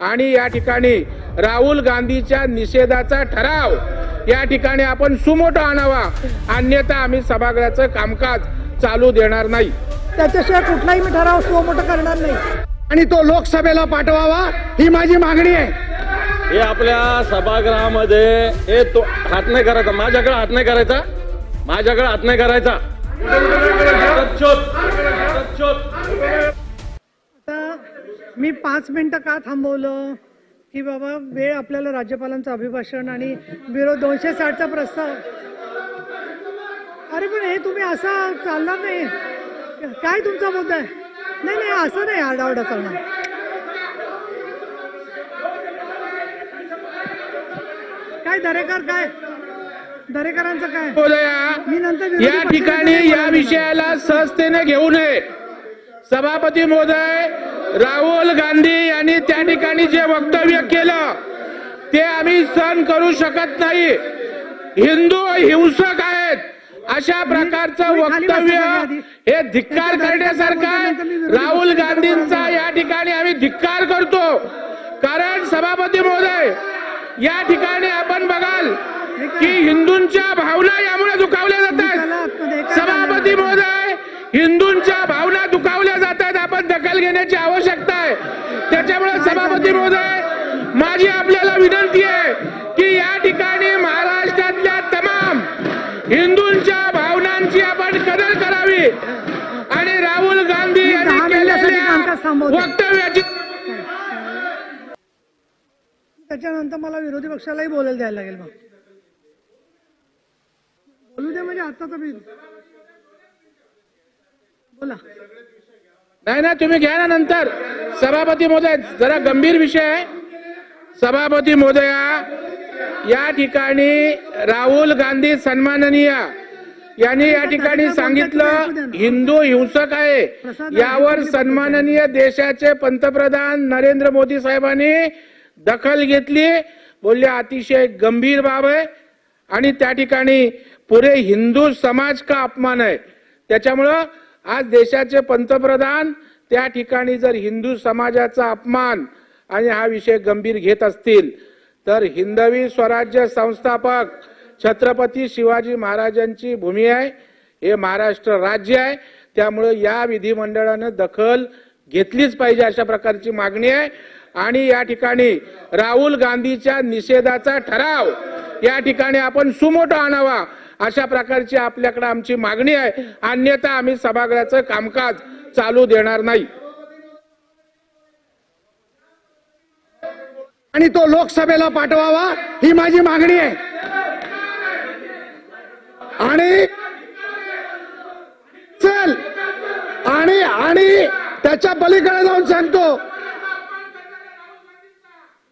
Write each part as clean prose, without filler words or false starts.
आणि या ठिकाणी राहुल गांधीच्या निषेधाचा ठराव या ठिकाणी आपण सुमोटो आणावा, अन्यथा आम्ही सभागृहाचं कामकाज चालू देणार नाही। त्याच्याशिवाय कुठलाही मी ठराव सुमोटो करणार नाही आणि तो लोकसभेला पाठवावा ही माझी मागणी आहे। हे आपल्या सभागृहामध्ये हे तो हात नाही करायचा, माझ्याकडे हात नाही करायचा, माझ्याकडे हात नाही करायचा। आता मी 5 मिनिटं का थांबवलं की बाबा वेळ आपल्याला राज्यपालांचं अभिभाषण आणि विरोध 260चा प्रस्ताव। अरे पण हे तुम्ही असं चालणार नाही, काय तुमचा मुद्दा आहे? नाही नाही असं नाही आरडाओरडा चालणार। काय दरेकर, काय दरेकरांचं काय? मी नंतर या ठिकाणी या विषयाला सहजतेने घेऊ नये। सभापती महोदय, राहुल गांधी यांनी त्या ठिकाणी जे वक्तव्य केलं ते आम्ही सहन करू शकत नाही। हिंदू हिंसक आहेत अशा प्रकारचं वक्तव्य हे धिक्कार करण्यासारखं आहे। राहुल गांधींचा या ठिकाणी आम्ही धिक्कार करतो, कारण सभापती महोदय या ठिकाणी आपण बघाल की हिंदूंच्या भावना यामुळे दुखावल्या जातात। सभापती महोदय, हिंदूंच्या भावना दुखावल्या जातात, आपण दखल घेण्याची आवश्यकता आहे। त्याच्यामुळे सभापती महोदय, माझी आपल्याला विनंती आहे की या ठिकाणी महाराष्ट्रातल्या तमाम हिंदूंच्या भावनांची आपण कदर करावी आणि राहुल गांधी यांनी केलेल्या वक्तव्याची त्याच्यानंतर मला विरोधी पक्षालाही बोलायला द्यायला लागेल। मग बोलू दे, म्हणजे आता तर मी बोला। नाही ना, तुम्ही घ्या ना नंतर। सभापती महोदय, जरा गंभीर विषय आहे। सभापती महोदया, या ठिकाणी राहुल गांधी सन्माननीय यांनी या ठिकाणी सांगितलं हिंदू हिंसक आहे, यावर सन्माननीय देशाचे पंतप्रधान नरेंद्र मोदी साहेबांनी दखल घेतली, बोलले अतिशय गंभीर बाब आहे आणि त्या ठिकाणी पुरे हिंदू समाज का अपमान आहे। त्याच्यामुळं आज देशाचे पंतप्रधान त्या ठिकाणी जर हिंदू समाजाचा अपमान आणि हा विषय गंभीर घेत असतील तर हिंदवी स्वराज्य संस्थापक छत्रपती शिवाजी महाराजांची भूमी आहे, हे महाराष्ट्र राज्य आहे, त्यामुळे या विधिमंडळाने दखल घेतलीच पाहिजे अशा प्रकारची मागणी आहे। आणि या ठिकाणी राहुल गांधीच्या निषेधाचा ठराव या ठिकाणी आपण सुमोटो आणावा अशा प्रकारची आपल्याकडे आमची मागणी आहे, अन्यथा आम्ही सभागृहाचं कामकाज चालू देणार नाही। आणि तो लोकसभेला पाठवावा ही माझी मागणी आहे। आणि चल आणि त्याच्या पलीकडे जाऊन सांगतो,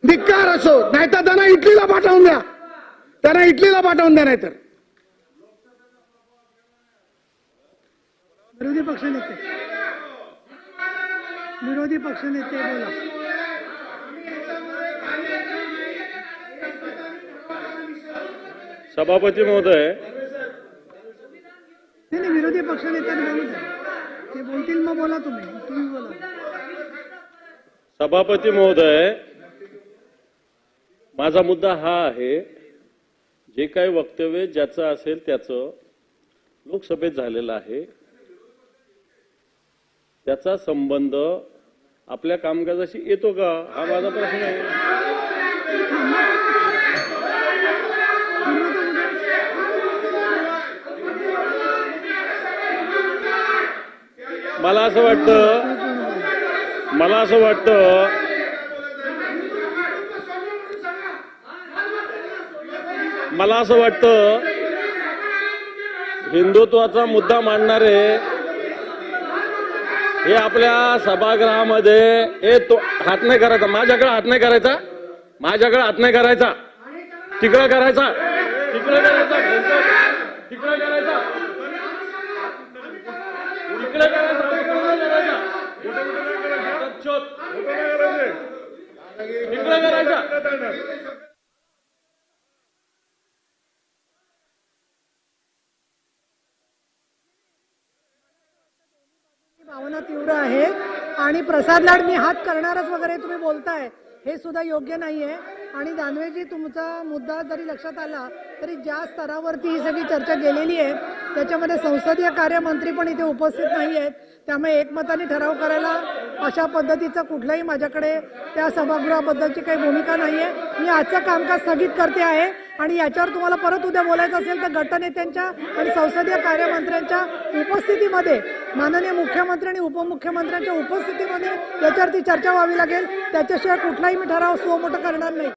धिक्कार असो, नाहीतर त्यांना इटलीला पाठवून द्या, त्यांना इटलीला पाठवून द्या। नाहीतर विरोधी पक्षनेते बोला। सभापती महोदय, नाही विरोधी पक्षनेत्यांनी बोलू द्या, ते बोलतील मग बोला, तुम्ही बोला। सभापती महोदय, माझा मुद्दा हा आहे, जे काही वक्तव्य ज्याचं असेल त्याचं लोकसभेत झालेलं आहे, त्याचा संबंध आपल्या कामकाजाशी येतो का, हा माझा प्रश्न आहे। मला असं वाटतं हिंदुत्वाचा मुद्दा मांडणारे हे आपल्या सभागृहामध्ये हे तो हात नाही करायचा, माझ्याकडे हात नाही करायचा, माझ्याकडे हात नाही करायचा, तिकडे करायचा, तिकडे करायचा, तिकडे करायचा, तिकडे करायचा, तिकडे करायचा। भावना तीव्र आहे आणि प्रसाद लाड मी हात करणारच वगैरे तुम्ही बोलताय, हे सुद्धा योग्य नाही आहे. आणि दानवेजी, तुमचा मुद्दा जरी लक्षात आला तरी ज्या स्तरावरती ही सगळी चर्चा गेलेली आहे त्याच्यामध्ये संसदीय कार्यमंत्री पण इथे उपस्थित नाही आहेत. त्यामुळे एकमताने ठराव करायला अशा पद्धतीचा कुठलाही माझ्याकडे त्या सभागृहाबद्दलची काही भूमिका नाही आहे. मी आजचं कामकाज स्थगित करते आहे आणि याच्यावर तुम्हाला परत उद्या बोलायचं असेल तर गटनेत्यांच्या आणि संसदीय कार्यमंत्र्यांच्या उपस्थितीमध्ये, माननीय मुख्यमंत्री आणि उपमुख्यमंत्र्यांच्या उपस्थितीमध्ये याच्यावरती चर्चा व्हावी लागेल. त्याच्याशिवाय कुठलाही मी ठराव स्वमोठं करणार नाही.